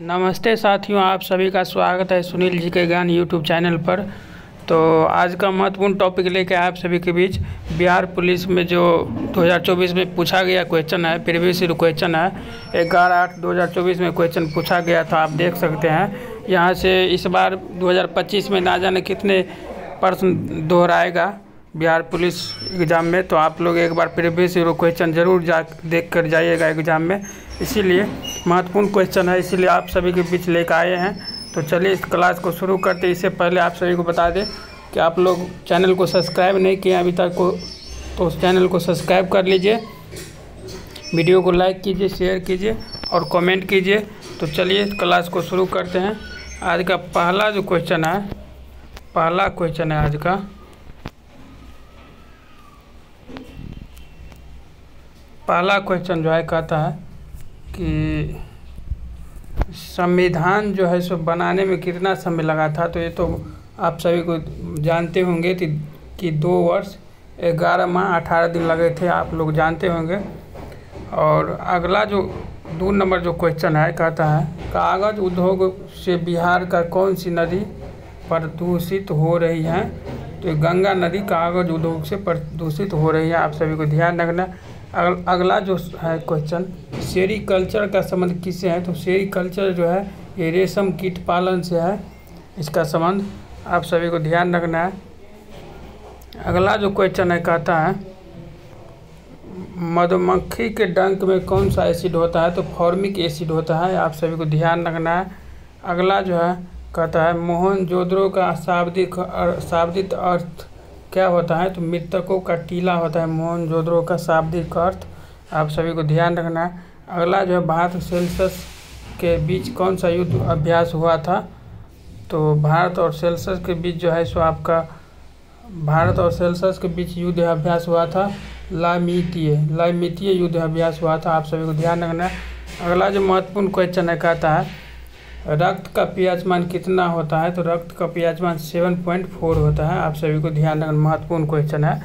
नमस्ते साथियों, आप सभी का स्वागत है सुनील जी के ज्ञान यूट्यूब चैनल पर। तो आज का महत्वपूर्ण टॉपिक लेकर आप सभी के बीच बिहार पुलिस में जो 2024 में पूछा गया क्वेश्चन है, प्रीवियस ईयर क्वेश्चन है। 11/8/2024 में क्वेश्चन पूछा गया था, आप देख सकते हैं। यहाँ से इस बार 2025 में ना जाने कितने प्रश्न दोहराएगा बिहार पुलिस एग्ज़ाम में। तो आप लोग एक बार प्रीवियस ईयर क्वेश्चन ज़रूर देख कर जाइएगा एग्ज़ाम में, इसीलिए महत्वपूर्ण क्वेश्चन है, इसीलिए आप सभी के बीच लेकर आए हैं। तो चलिए इस क्लास को शुरू करते। इससे पहले आप सभी को बता दें कि आप लोग चैनल को सब्सक्राइब नहीं किए अभी तक तो उस चैनल को सब्सक्राइब कर लीजिए, वीडियो को लाइक कीजिए, शेयर कीजिए और कमेंट कीजिए। तो चलिए क्लास को शुरू करते हैं। आज का पहला क्वेश्चन है आज का। पहला क्वेश्चन जो है कहता है कि संविधान जो है सो बनाने में कितना समय लगा था। तो ये तो आप सभी को जानते होंगे कि 2 वर्ष 11 माह 18 दिन लगे थे, आप लोग जानते होंगे। और अगला जो 2 नंबर जो क्वेश्चन है कहता है कागज़ उद्योग से बिहार का कौन सी नदी प्रदूषित हो रही है। तो गंगा नदी कागज़ उद्योग से प्रदूषित हो रही है, आप सभी को ध्यान रखना। अगला जो है क्वेश्चन सेरीकल्चर का संबंध किससे है। तो सेरीकल्चर जो है ये रेशम कीट पालन से है, इसका संबंध आप सभी को ध्यान रखना है। अगला जो क्वेश्चन है कहता है मधुमक्खी के डंक में कौन सा एसिड होता है। तो फॉर्मिक एसिड होता है, आप सभी को ध्यान रखना है। अगला जो है कहता है मोहनजोदड़ो का शाब्दिक अर्थ क्या होता है। तो मृतकों का टीला होता है मोहनजोदड़ो का शाब्दिक अर्थ, आप सभी को ध्यान रखना है। अगला जो है भारत और सेल्सियस के बीच कौन सा युद्ध अभ्यास हुआ था। तो भारत और सेल्सियस के बीच जो है सो आपका भारत और सेल्सियस के बीच युद्ध अभ्यास हुआ था लामितीय युद्ध अभ्यास हुआ था, आप सभी को ध्यान रखना है। अगला जो महत्वपूर्ण क्वेश्चन है कहता है रक्त का पीएच मान कितना होता है। तो रक्त का पीएच मान 7.4 होता है, आप सभी को ध्यान रखना, महत्वपूर्ण क्वेश्चन है।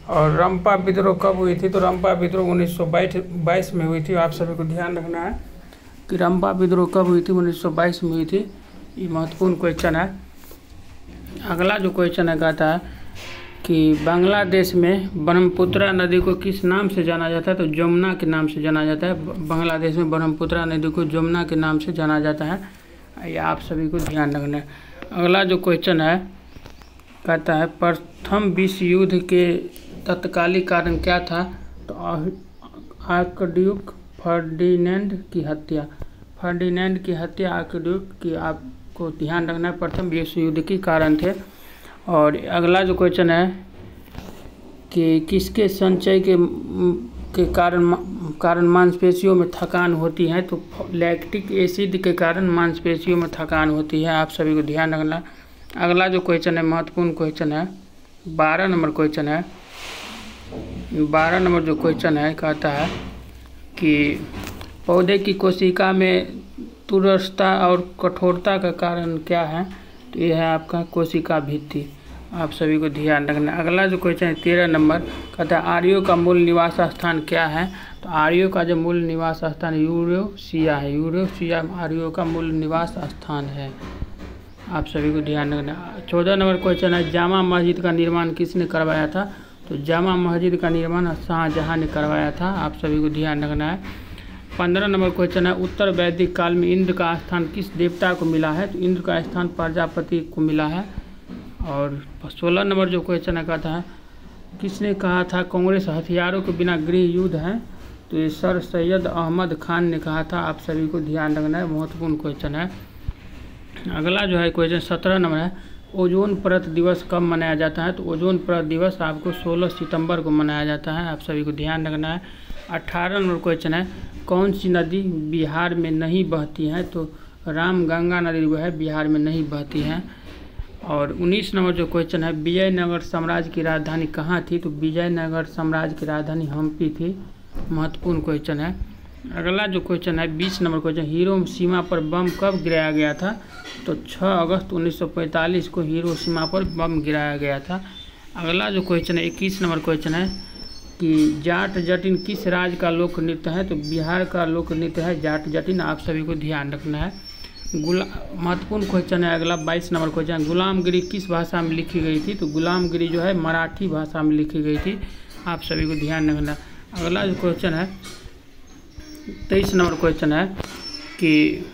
और रंपा विद्रोह कब हुई थी। तो रंपा विद्रोह 1922 में हुई थी, आप सभी को ध्यान रखना है कि रंपा विद्रोह कब हुई थी, 1922 में हुई थी। ये महत्वपूर्ण क्वेश्चन है। अगला जो क्वेश्चन है कहता है कि बांग्लादेश में ब्रह्मपुत्रा नदी को किस नाम से जाना जाता है। तो जमुना के नाम से जाना जाता है। बांग्लादेश में ब्रह्मपुत्रा नदी को जमुना के नाम से जाना जाता है, ये आप सभी को ध्यान रखना है। अगला जो क्वेश्चन है कहता है प्रथम विश्व युद्ध के तत्कालिक कारण क्या था। तो आर्कड्यूक फर्डिनेंड की हत्या आर्कड्यूक की, आपको ध्यान रखना है, प्रथम विश्व युद्ध के कारण थे। और अगला जो क्वेश्चन है कि किसके संचय के कारण मांसपेशियों में थकान होती है। तो लैक्टिक एसिड के कारण मांसपेशियों में थकान होती है, आप सभी को ध्यान रखना। अगला जो क्वेश्चन है महत्वपूर्ण क्वेश्चन है, 12 नंबर क्वेश्चन है। 12 नंबर जो क्वेश्चन है कहता है कि पौधे की कोशिका में तुरस्ता और कठोरता का कारण क्या है। तो यह है आपका कोशिका भित्ति, आप सभी को ध्यान रखना। अगला जो क्वेश्चन है 13 नंबर कहता है आर्यों का मूल निवास स्थान क्या है। तो आर्यों का जो मूल निवास स्थान यूरेशिया है, यूरेशिया आर्यों का मूल निवास स्थान है, आप सभी को ध्यान रखना। 14 नंबर क्वेश्चन है जामा मस्जिद का निर्माण किसने करवाया था। तो जामा मस्जिद का निर्माण शाहजहां ने करवाया था, आप सभी को ध्यान रखना है। 15 नंबर क्वेश्चन है उत्तर वैदिक काल में इंद्र का स्थान किस देवता को मिला है। तो इंद्र का स्थान प्रजापति को मिला है। और 16 नंबर जो क्वेश्चन है कहता है किसने कहा था कांग्रेस हथियारों के बिना गृह युद्ध है। तो ये सर सैयद अहमद खान ने कहा था, आप सभी को ध्यान रखना है, महत्वपूर्ण क्वेश्चन है। अगला जो है क्वेश्चन 17 नंबर है ओजोन परत दिवस कब मनाया जाता है। तो ओजोन परत दिवस आपको 16 सितंबर को मनाया जाता है, आप सभी को ध्यान रखना है। 18 नंबर क्वेश्चन है कौन सी नदी बिहार में नहीं बहती है। तो रामगंगा नदी जो है बिहार में नहीं बहती है। और 19 नंबर जो क्वेश्चन है विजयनगर साम्राज्य की राजधानी कहाँ थी। तो विजयनगर साम्राज्य की राजधानी हम्पी थी, महत्वपूर्ण क्वेश्चन है। अगला जो क्वेश्चन है 20 नंबर क्वेश्चन हिरोशिमा पर बम कब गिराया गया था। तो 6 अगस्त 1945 को हिरोशिमा पर बम गिराया गया था। अगला जो क्वेश्चन है 21 नंबर क्वेश्चन है कि जाट जटिन किस राज्य का लोक नृत्य है। तो बिहार का लोक नृत्य है जाट जटिन, आप सभी को ध्यान रखना है। महत्वपूर्ण क्वेश्चन है अगला 22 नंबर क्वेश्चन। गुलामगिरी किस भाषा में लिखी गई थी? तो गुलामगिरी जो है मराठी भाषा में लिखी गई थी। आप सभी को ध्यान रखना। अगला जो क्वेश्चन है 23 नंबर क्वेश्चन है कि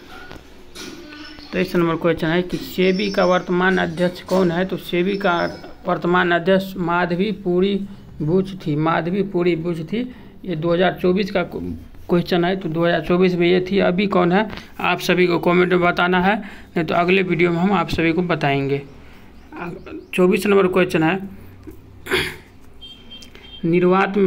23 नंबर क्वेश्चन है कि सेबी का वर्तमान अध्यक्ष कौन है? तो सेबी का वर्तमान अध्यक्ष माधवीपुरी बुच थी। माधवीपुरी बुच थी। ये 2024 का क्वेश्चन है, तो 2024 में ये थी। अभी कौन है आप सभी को कमेंट में बताना है, नहीं तो अगले वीडियो में हम आप सभी को बताएंगे। 24 नंबर क्वेश्चन है निर्वात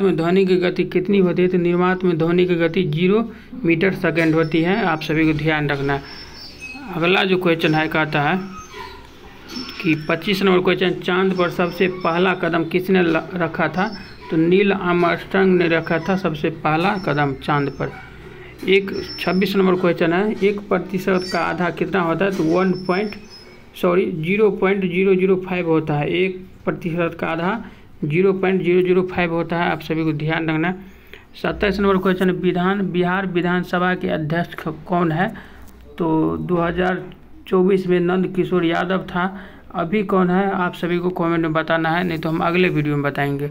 में ध्वनि की गति कितनी होती है? तो निर्वात में ध्वनि की गति 0 मीटर सेकेंड होती है। आप सभी को ध्यान रखना है। अगला जो क्वेश्चन है कहता है कि 25 नंबर क्वेश्चन, चांद पर सबसे पहला कदम किसने रखा था? तो नील आर्मस्ट्रांग ने रखा था सबसे पहला कदम चांद पर। 26 नंबर क्वेश्चन है 1% का आधा कितना होता है? तो 0.005 होता है। 1% का आधा 0.005 होता है। आप सभी को ध्यान रखना। 27 नंबर क्वेश्चन, बिहार विधानसभा के अध्यक्ष कौन है? तो 2024 में नंद किशोर यादव था। अभी कौन है आप सभी को कमेंट में बताना है, नहीं तो हम अगले वीडियो में बताएंगे।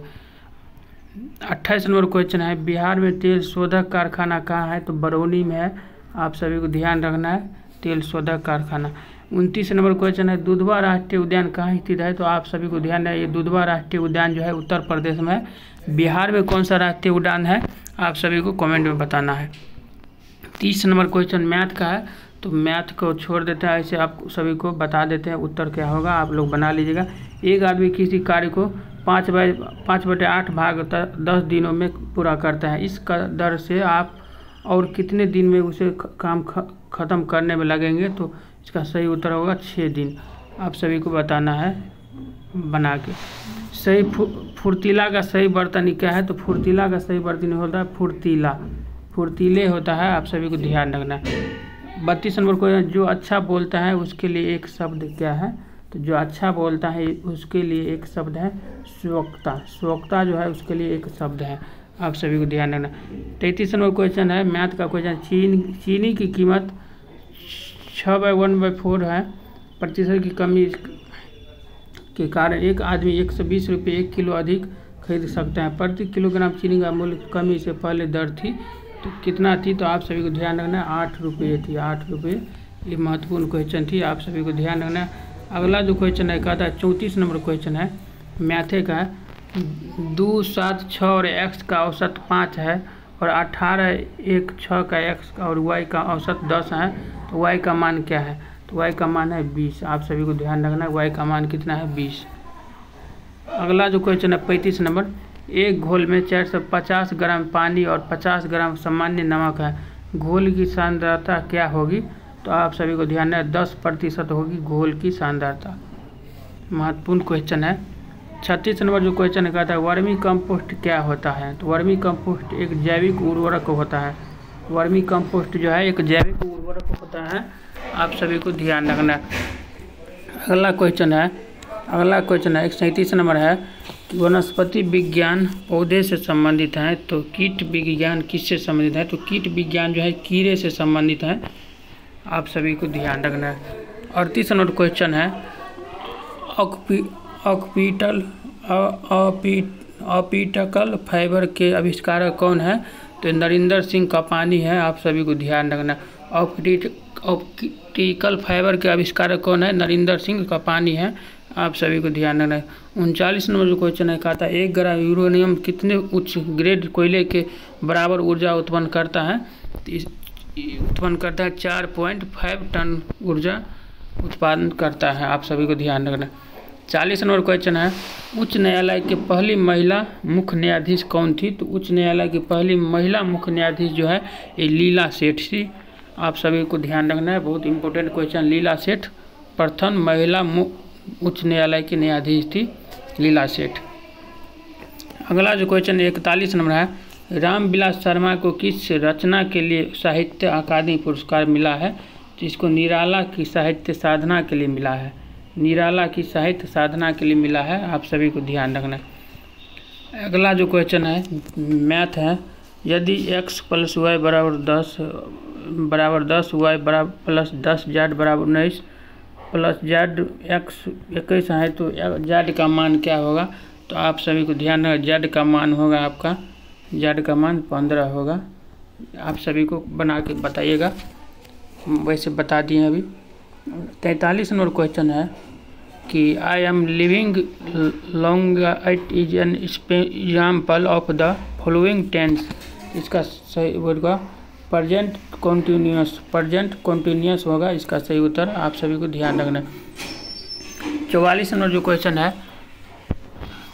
28 नंबर क्वेश्चन है बिहार में तेल शोधक कारखाना कहाँ है? तो बरौनी में है। आप सभी को ध्यान रखना है तेल शोधक कारखाना। 29 नंबर क्वेश्चन है दुधवा राष्ट्रीय उद्यान कहाँ स्थित है? तो आप सभी को ध्यान है ये दुधवा राष्ट्रीय उद्यान जो है उत्तर प्रदेश में है। बिहार में कौन सा राष्ट्रीय उद्यान है आप सभी को कमेंट में बताना है। 30 नंबर क्वेश्चन मैथ का है, तो मैथ को छोड़ देते हैं, ऐसे आप सभी को बता देते हैं उत्तर क्या होगा, आप लोग बना लीजिएगा। एक आदमी किसी कार्य को 5/8 भाग 10 दिनों में पूरा करता है। इस दर से आप और कितने दिन में उसे काम ख़त्म करने में लगेंगे? तो इसका सही उत्तर होगा 6 दिन। आप सभी को बताना है बना के। सही फुर्तीला का सही बर्तन क्या है? तो फुर्तीला का सही बर्तन होता है फुर्तीले होता है। आप सभी को ध्यान रखना है। 32 नंबर क्वेश्चन, जो अच्छा बोलता है उसके लिए एक शब्द क्या है? तो जो अच्छा बोलता है उसके लिए एक शब्द है स्वकता जो है उसके लिए एक शब्द है। आप सभी को ध्यान रखना। 33 नंबर क्वेश्चन है मैथ का क्वेश्चन, चीनी की कीमत 6/1/4 है। प्रतिशत की कमी के कारण एक आदमी 120 रुपये 1 किलो अधिक खरीद सकता है। प्रति किलोग्राम चीनी का मूल्य कमी से पहले दर थी तो कितना थी? तो आप सभी को ध्यान रखना 8 रुपये थी। 8 रुपये ये महत्वपूर्ण क्वेश्चन थी। आप सभी को ध्यान रखना। अगला जो क्वेश्चन है कहता है 34 नंबर क्वेश्चन है मैथे का, 2, 7, 6 और x का औसत 5 है और 18, 1, 6 का x और y का औसत 10 है, तो y का मान क्या है? तो y का मान है 20। आप सभी को ध्यान रखना y का मान कितना है? 20। अगला जो क्वेश्चन है 35 नंबर, एक घोल में 450 ग्राम पानी और 50 ग्राम सामान्य नमक है, घोल की सांद्रता क्या होगी? तो आप सभी को ध्यान है 10% होगी घोल की सांद्रता। महत्वपूर्ण क्वेश्चन है। 36 नंबर जो क्वेश्चन है कहता है वर्मी कंपोस्ट क्या होता है? तो वर्मी कंपोस्ट एक जैविक उर्वरक होता है। वर्मी कंपोस्ट जो है एक जैविक उर्वरक होता है। आप सभी को ध्यान रखना। अगला क्वेश्चन है 37 नंबर है कि वनस्पति विज्ञान पौधे से संबंधित है, तो कीट विज्ञान किससे संबंधित है? तो कीट विज्ञान जो है कीड़े से संबंधित है। आप सभी को ध्यान रखना है। 38 नंबर क्वेश्चन है ऑप्टिकल फाइबर के आविष्कारक कौन है? तो नरेंद्र सिंह कपानी है। आप सभी को ध्यान रखना। ऑप्टिकल फाइबर के आविष्कारक कौन है? नरेंद्र सिंह कपानी है। आप सभी को ध्यान रखना है। 39 नंबर जो क्वेश्चन है कहता है 1 ग्राम यूरेनियम कितने उच्च ग्रेड कोयले के बराबर ऊर्जा उत्पन्न करता है? उत्पन्न करता है 4.5 टन ऊर्जा उत्पादन करता है। आप सभी को ध्यान रखना। 40 नंबर क्वेश्चन है उच्च न्यायालय की पहली महिला मुख्य न्यायाधीश कौन थी? तो उच्च न्यायालय की पहली महिला मुख्य न्यायाधीश जो है ये लीला सेठ थी। आप सभी को ध्यान रखना है, बहुत इंपॉर्टेंट क्वेश्चन। लीला सेठ प्रथम महिला उच्च न्यायालय की न्यायाधीश थी लीला सेठ। अगला जो क्वेश्चन 41 नंबर है रामविलास शर्मा को किस रचना के लिए साहित्य अकादमी पुरस्कार मिला है? तो इसको निराला की साहित्य साधना के लिए मिला है। निराला की साहित्य साधना के लिए मिला है। आप सभी को ध्यान रखना है। अगला जो क्वेश्चन है मैथ है, यदि x + y = 10 बराबर 10, वाई बराबर प्लस 10, जेड बराबर 19 प्लस जेड एक्स 21 है, तो जेड का मान क्या होगा? तो आप सभी को ध्यान रखना, जेड का मान होगा आपका, जेड का मान 15 होगा। आप सभी को बना के बताइएगा, वैसे बता दिए अभी। 43 नंबर क्वेश्चन है कि I am living long it is an example of the following tense. इसका सही होगा प्रेजेंट कॉन्टिन्यूस, प्रेजेंट कॉन्टिन्यूस होगा इसका सही उत्तर। आप सभी को ध्यान रखना। 44 नंबर जो क्वेश्चन है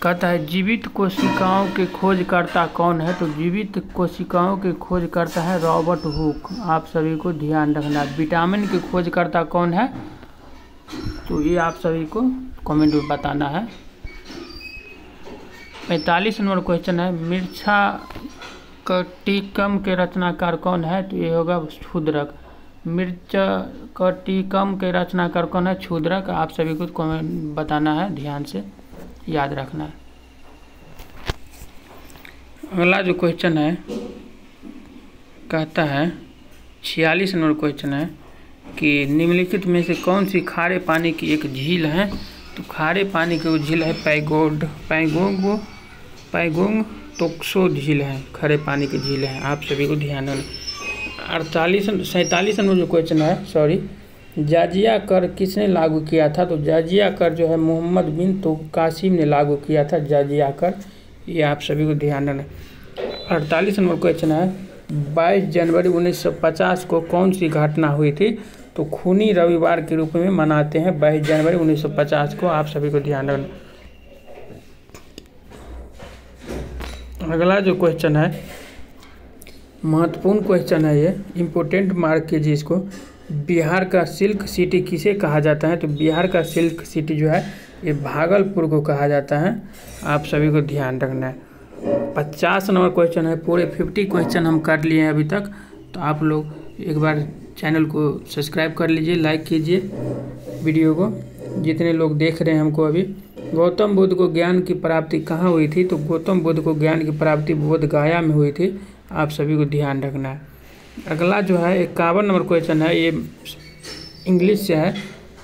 कहता है जीवित कोशिकाओं के खोजकर्ता कौन है? तो जीवित कोशिकाओं के खोजकर्ता है रॉबर्ट हुक। आप सभी को ध्यान रखना। विटामिन के खोजकर्ता कौन है? तो ये आप सभी को कमेंट में बताना है। 45 नंबर क्वेश्चन है मृच्छकटिकम के रचनाकार कौन है? तो ये होगा क्षुद्रक। मृच्छकटिकम के रचनाकार कौन है? क्षुद्रक। आप सभी को कमेंट बताना है, ध्यान से याद रखना है। अगला जो क्वेश्चन है कहता है 46 नंबर क्वेश्चन है कि निम्नलिखित में से कौन सी खारे पानी की एक झील है? तो खारे पानी की झील है पैगोंग तोक्सो झील है, खारे पानी की झील है। आप सभी को ध्यान रखना। 47 नंबर जो क्वेश्चन है जाजिया कर किसने लागू किया था? तो जाजिया कर जो है मोहम्मद बिन तो कासिम ने लागू किया था जाजिया कर। ये आप सभी को ध्यान रखना। 48 नंबर क्वेश्चन है 22 जनवरी 1950 को कौन सी घटना हुई थी? तो खूनी रविवार के रूप में मनाते हैं 22 जनवरी 1950 को। आप सभी को ध्यान रखना। अगला जो क्वेश्चन है महत्वपूर्ण क्वेश्चन है, ये इम्पोर्टेंट मार्क कीजिए इसको। बिहार का सिल्क सिटी किसे कहा जाता है? तो बिहार का सिल्क सिटी जो है ये भागलपुर को कहा जाता है। आप सभी को ध्यान रखना है। 50 नंबर क्वेश्चन है। पूरे 50 क्वेश्चन हम कर लिए हैं अभी तक, तो आप लोग एक बार चैनल को सब्सक्राइब कर लीजिए, लाइक कीजिए वीडियो को, जितने लोग देख रहे हैं हमको अभी। गौतम बुद्ध को ज्ञान की प्राप्ति कहाँ हुई थी? तो गौतम बुद्ध को ज्ञान की प्राप्ति बोध गया में हुई थी। आप सभी को ध्यान रखना है। अगला जो है 51 नंबर क्वेश्चन है, ये इंग्लिश से है।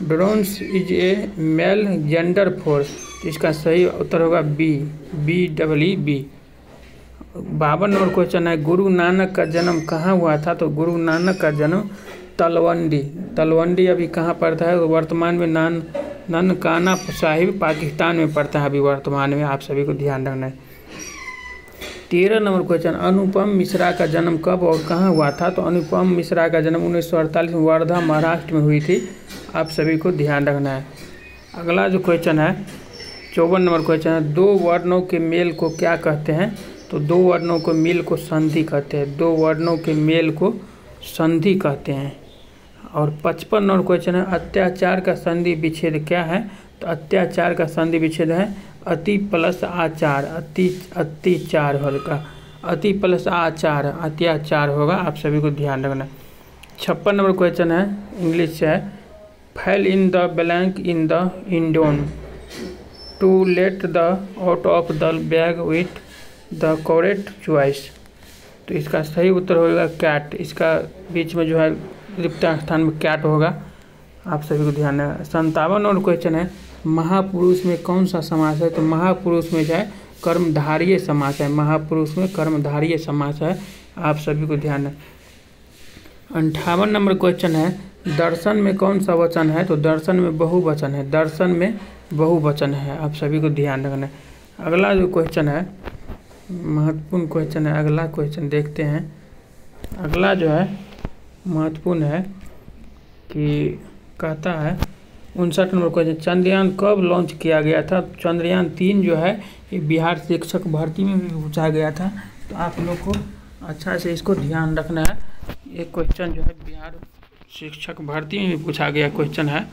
Drones is a male gender force. तो इसका सही उत्तर होगा बी। 52 नंबर क्वेश्चन है गुरु नानक का जन्म कहाँ हुआ था? तो गुरु नानक का जन्म तलवंडी अभी कहाँ पड़ता है? तो वर्तमान में ननकाना साहिब पाकिस्तान में पड़ता है अभी वर्तमान में। आप सभी को ध्यान रखना है। 13 नंबर क्वेश्चन अनुपम मिश्रा का जन्म कब और कहाँ हुआ था? तो अनुपम मिश्रा का जन्म 1948 में वर्धा महाराष्ट्र में हुई थी। आप सभी को ध्यान रखना है। अगला जो क्वेश्चन है 54 नंबर क्वेश्चन है दो वर्णों के मेल को क्या कहते हैं? तो दो वर्णों को मेल को संधि कहते हैं। दो वर्णों के मेल को संधि कहते हैं। और 55 नंबर क्वेश्चन है अत्याचार का संधि विच्छेद क्या है? तो अत्याचार का संधि विच्छेद है अति प्लस आचार। अत्याचार होगा, अति प्लस आचार अत्याचार होगा। आप सभी को ध्यान रखना। 56 नंबर क्वेश्चन है इंग्लिश से है fill in the blank in the idiom to let the out of the bag with the correct choice. तो इसका सही उत्तर होगा कैट। इसका बीच में जो है रिक्त स्थान में कैट होगा। आप सभी को ध्यान रखना। 57 नंबर क्वेश्चन है महापुरुष में कौन सा समास है? तो महापुरुष में जो है कर्मधारीय समास है। महापुरुष में कर्मधारीय समास है। आप सभी को ध्यान रखना। 58 नंबर क्वेश्चन है दर्शन में कौन सा वचन है? तो दर्शन में बहुवचन है। दर्शन में बहुवचन है। आप सभी को ध्यान रखना है। अगला जो क्वेश्चन है महत्वपूर्ण क्वेश्चन है। अगला क्वेश्चन देखते हैं। अगला जो है महत्वपूर्ण है कि कहता है 59 नंबर क्वेश्चन चंद्रयान कब लॉन्च किया गया था? चंद्रयान 3 जो है ये बिहार शिक्षक भर्ती में भी पूछा गया था। तो आप लोग को अच्छा से इसको ध्यान रखना है। ये क्वेश्चन जो है बिहार शिक्षक भर्ती में भी पूछा गया क्वेश्चन है।